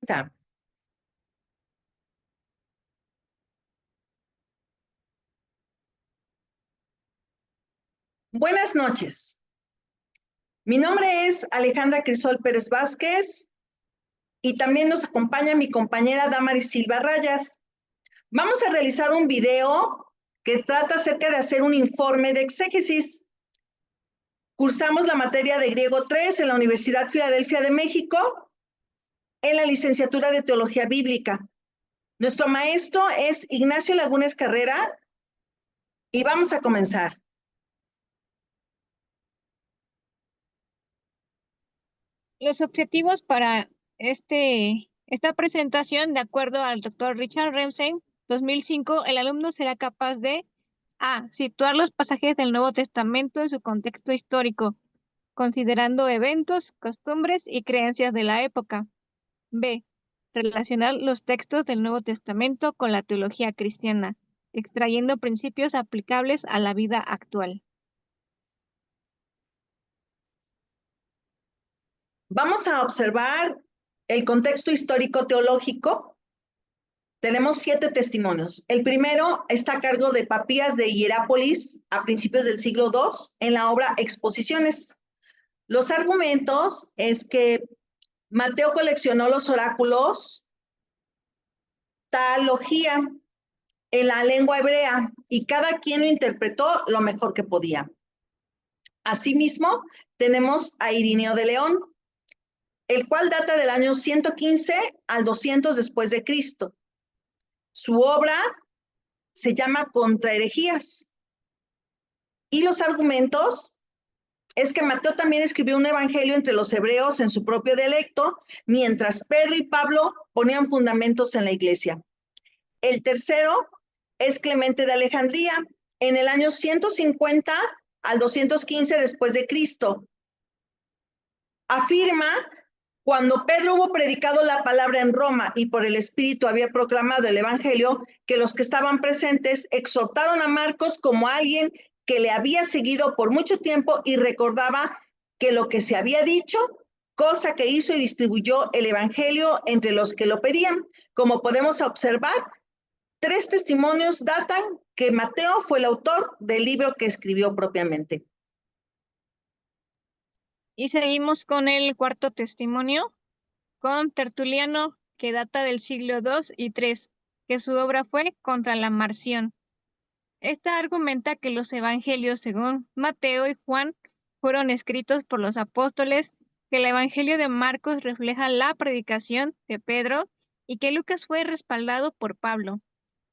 Está. Buenas noches. Mi nombre es Alejandra Crisol Pérez Vázquez y también nos acompaña mi compañera Damaris Silva Rayas. Vamos a realizar un video que trata acerca de hacer un informe de exégesis. Cursamos la materia de Griego 3 en la Universidad Filadelfia de México en la licenciatura de Teología Bíblica. Nuestro maestro es Ignacio Lagunes Carrera y vamos a comenzar. Los objetivos para esta presentación, de acuerdo al doctor Richard Ramsey, 2005, el alumno será capaz de A. Situar los pasajes del Nuevo Testamento en su contexto histórico, considerando eventos, costumbres y creencias de la época. B. Relacionar los textos del Nuevo Testamento con la teología cristiana, extrayendo principios aplicables a la vida actual. Vamos a observar el contexto histórico teológico. Tenemos 7 testimonios. El primero está a cargo de Papías de Hierápolis a principios del siglo II en la obra Exposiciones. Los argumentos es que Mateo coleccionó los oráculos talogía en la lengua hebrea y cada quien lo interpretó lo mejor que podía. Asimismo, tenemos a Irineo de León, el cual data del año 115 al 200 después de Cristo. Su obra se llama Contra herejías. Y los argumentos es que Mateo también escribió un evangelio entre los hebreos en su propio dialecto, mientras Pedro y Pablo ponían fundamentos en la iglesia. El tercero es Clemente de Alejandría, en el año 150 al 215 después de Cristo. Afirma, cuando Pedro hubo predicado la palabra en Roma y por el Espíritu había proclamado el evangelio, que los que estaban presentes exhortaron a Marcos como alguien que le había seguido por mucho tiempo y recordaba que lo que se había dicho, cosa que hizo y distribuyó el evangelio entre los que lo pedían. Como podemos observar, 3 testimonios datan que Mateo fue el autor del libro que escribió propiamente. Y seguimos con el cuarto testimonio, con Tertuliano, que data del siglo II y III, que su obra fue Contra la Marción. Esta argumenta que los evangelios, según Mateo y Juan, fueron escritos por los apóstoles, que el evangelio de Marcos refleja la predicación de Pedro y que Lucas fue respaldado por Pablo.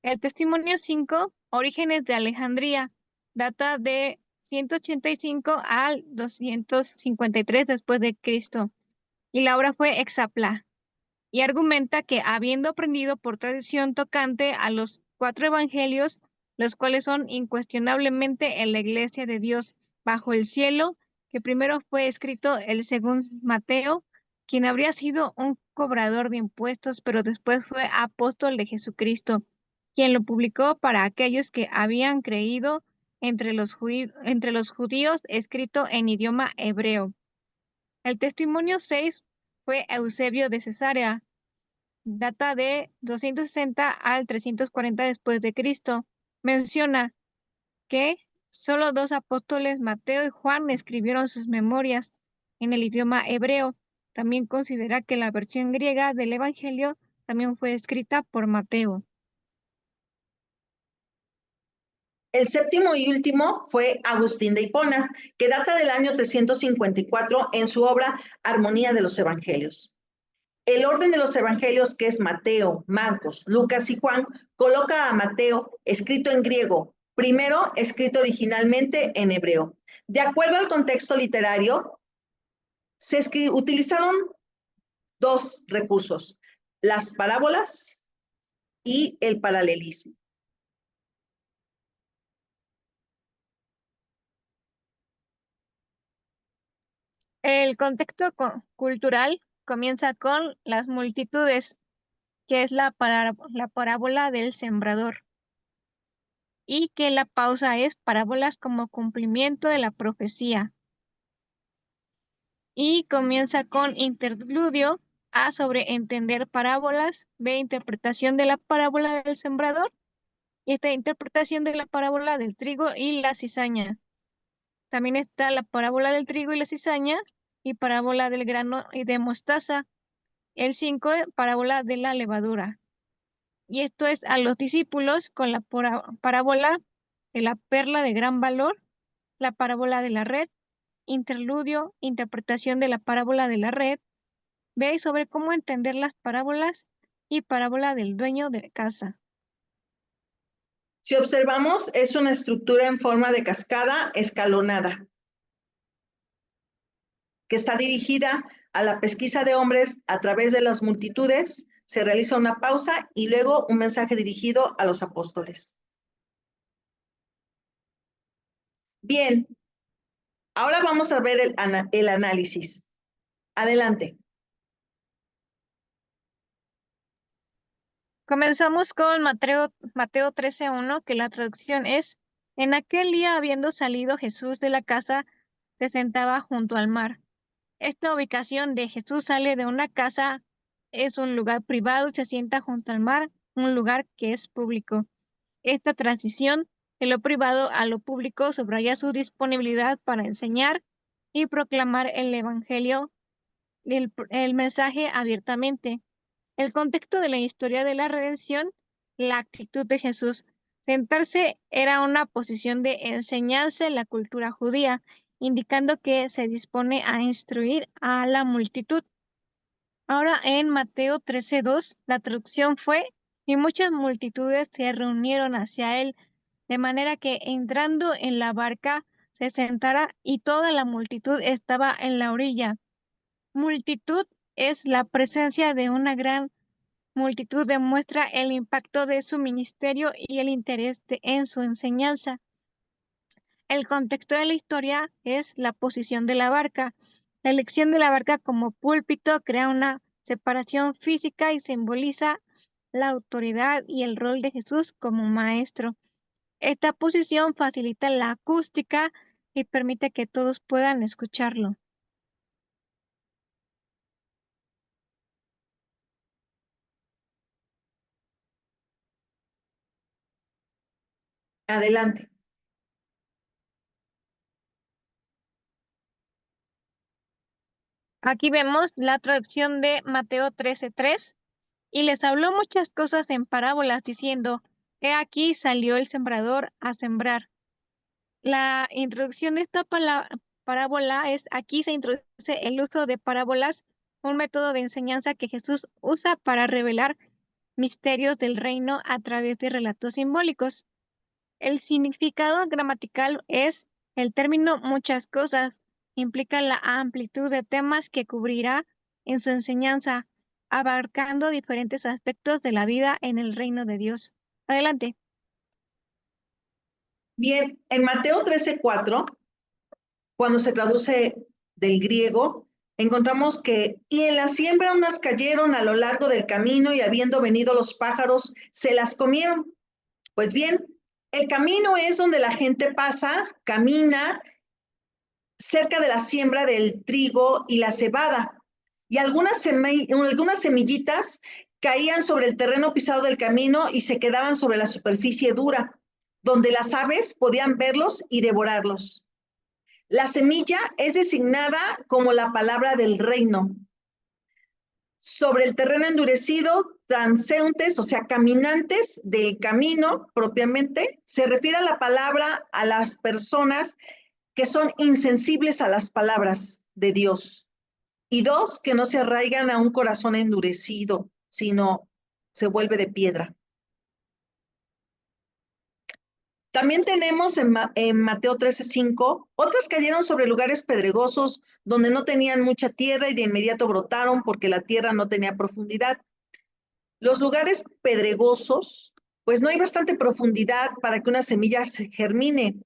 El testimonio 5, Orígenes de Alejandría, data de 185 al 253 después de Cristo, y la obra fue Hexapla, y argumenta que habiendo aprendido por tradición tocante a los 4 evangelios, los cuales son incuestionablemente en la iglesia de Dios bajo el cielo, que primero fue escrito el según Mateo, quien habría sido un cobrador de impuestos, pero después fue apóstol de Jesucristo, quien lo publicó para aquellos que habían creído entre los judíos, escrito en idioma hebreo. El testimonio 6 fue Eusebio de Cesarea, data de 260 al 340 después de Cristo. Menciona que solo 2 apóstoles, Mateo y Juan, escribieron sus memorias en el idioma hebreo. También considera que la versión griega del Evangelio también fue escrita por Mateo. El séptimo y último fue Agustín de Hipona, que data del año 354 en su obra Armonía de los Evangelios. El orden de los evangelios, que es Mateo, Marcos, Lucas y Juan, coloca a Mateo escrito en griego, primero escrito originalmente en hebreo. De acuerdo al contexto literario, utilizaron 2 recursos, las parábolas y el paralelismo. El contexto cultural comienza con las multitudes, que es la parábola del sembrador, y que la pausa es parábolas como cumplimiento de la profecía. Y comienza con interludio, A, sobre entender parábolas. B, interpretación de la parábola del sembrador. Y esta interpretación de la parábola del trigo y la cizaña. También está la parábola del trigo y la cizaña y parábola del grano y de mostaza. El 5, parábola de la levadura. Y esto es a los discípulos con la parábola de la perla de gran valor, la parábola de la red, interludio, interpretación de la parábola de la red. Ve sobre cómo entender las parábolas y parábola del dueño de casa. Si observamos, es una estructura en forma de cascada escalonada, que está dirigida a la pesquisa de hombres a través de las multitudes. Se realiza una pausa y luego un mensaje dirigido a los apóstoles. Bien, ahora vamos a ver el análisis. Adelante. Comenzamos con Mateo 13:1, que la traducción es: En aquel día, habiendo salido Jesús de la casa, se sentaba junto al mar. Esta ubicación de Jesús sale de una casa, es un lugar privado y se sienta junto al mar, un lugar que es público. Esta transición de lo privado a lo público subraya su disponibilidad para enseñar y proclamar el evangelio, el mensaje abiertamente. El contexto de la historia de la redención, la actitud de Jesús. Sentarse era una posición de enseñanza en la cultura judía, indicando que se dispone a instruir a la multitud. Ahora en Mateo 13:2, la traducción fue: y muchas multitudes se reunieron hacia él, de manera que entrando en la barca se sentara y toda la multitud estaba en la orilla. Multitud es la presencia de una gran multitud, demuestra el impacto de su ministerio y el interés en su enseñanza. El contexto de la historia es la posición de la barca. La elección de la barca como púlpito crea una separación física y simboliza la autoridad y el rol de Jesús como maestro. Esta posición facilita la acústica y permite que todos puedan escucharlo. Adelante. Aquí vemos la traducción de Mateo 13:3. Y les habló muchas cosas en parábolas, diciendo: He aquí salió el sembrador a sembrar. La introducción de esta parábola es: aquí se introduce el uso de parábolas, un método de enseñanza que Jesús usa para revelar misterios del reino a través de relatos simbólicos. El significado gramatical es: el término muchas cosas implica la amplitud de temas que cubrirá en su enseñanza, abarcando diferentes aspectos de la vida en el reino de Dios. Adelante. Bien, en Mateo 13:4, cuando se traduce del griego, encontramos que, y en la siembra unas cayeron a lo largo del camino y habiendo venido los pájaros, se las comieron. Pues bien, el camino es donde la gente pasa, camina cerca de la siembra del trigo y la cebada. Y algunas semillitas caían sobre el terreno pisado del camino y se quedaban sobre la superficie dura, donde las aves podían verlos y devorarlos. La semilla es designada como la palabra del reino. Sobre el terreno endurecido, transeúntes, o sea, caminantes del camino propiamente, se refiere a la palabra a las personas que son insensibles a las palabras de Dios. Y dos, que no se arraigan a un corazón endurecido, sino se vuelve de piedra. También tenemos en Mateo 13:5, otras cayeron sobre lugares pedregosos donde no tenían mucha tierra y de inmediato brotaron porque la tierra no tenía profundidad. Los lugares pedregosos, pues no hay bastante profundidad para que una semilla se germine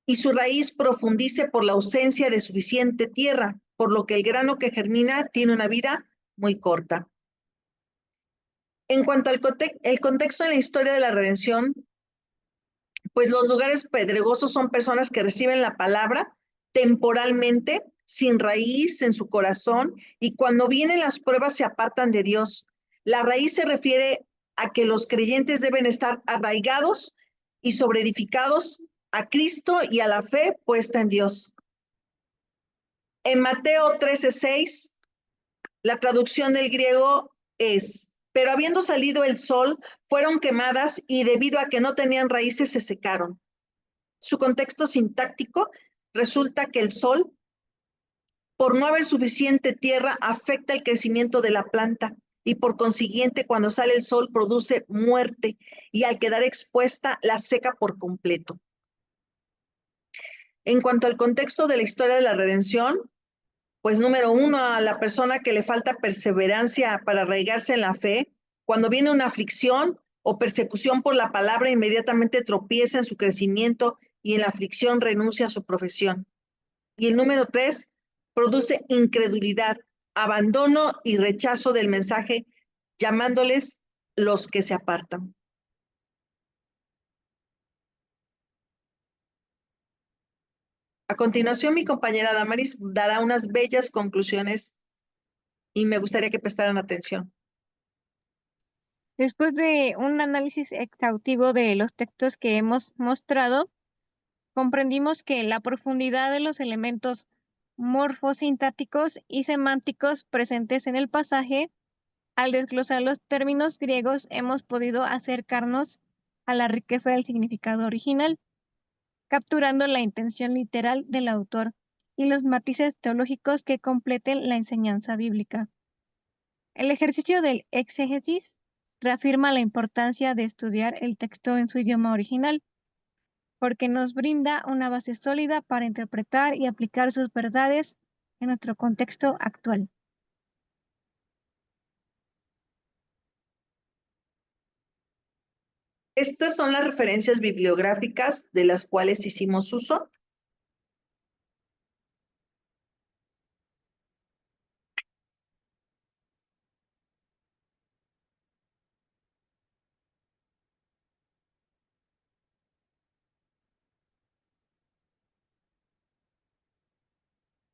y su raíz profundice por la ausencia de suficiente tierra, por lo que el grano que germina tiene una vida muy corta. En cuanto al contexto en la historia de la redención, pues los lugares pedregosos son personas que reciben la palabra temporalmente, sin raíz en su corazón y cuando vienen las pruebas se apartan de Dios. La raíz se refiere a que los creyentes deben estar arraigados y sobreedificados a Cristo y a la fe puesta en Dios. En Mateo 13:6, la traducción del griego es, pero habiendo salido el sol, fueron quemadas y debido a que no tenían raíces se secaron. Su contexto sintáctico resulta que el sol, por no haber suficiente tierra, afecta el crecimiento de la planta y por consiguiente cuando sale el sol produce muerte y al quedar expuesta la seca por completo. En cuanto al contexto de la historia de la redención, pues número uno, a la persona que le falta perseverancia para arraigarse en la fe, cuando viene una aflicción o persecución por la palabra, inmediatamente tropieza en su crecimiento y en la aflicción renuncia a su profesión. Y el número tres, produce incredulidad, abandono y rechazo del mensaje, llamándoles los que se apartan. A continuación, mi compañera Damaris dará unas bellas conclusiones y me gustaría que prestaran atención. Después de un análisis exhaustivo de los textos que hemos mostrado, comprendimos que la profundidad de los elementos morfosintácticos y semánticos presentes en el pasaje, al desglosar los términos griegos, hemos podido acercarnos a la riqueza del significado original, capturando la intención literal del autor y los matices teológicos que completen la enseñanza bíblica. El ejercicio del exégesis reafirma la importancia de estudiar el texto en su idioma original, porque nos brinda una base sólida para interpretar y aplicar sus verdades en nuestro contexto actual. Estas son las referencias bibliográficas de las cuales hicimos uso.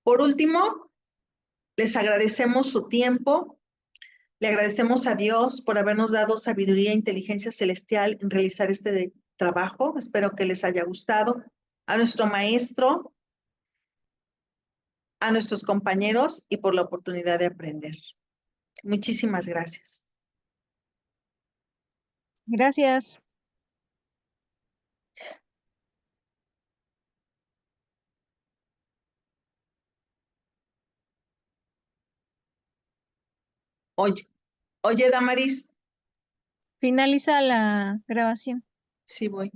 Por último, les agradecemos su tiempo, le agradecemos a Dios por habernos dado sabiduría e inteligencia celestial en realizar este trabajo. Espero que les haya gustado. A nuestro maestro, a nuestros compañeros y por la oportunidad de aprender. Muchísimas gracias. Gracias. Oye, Damaris, Finaliza la grabación. sí voy.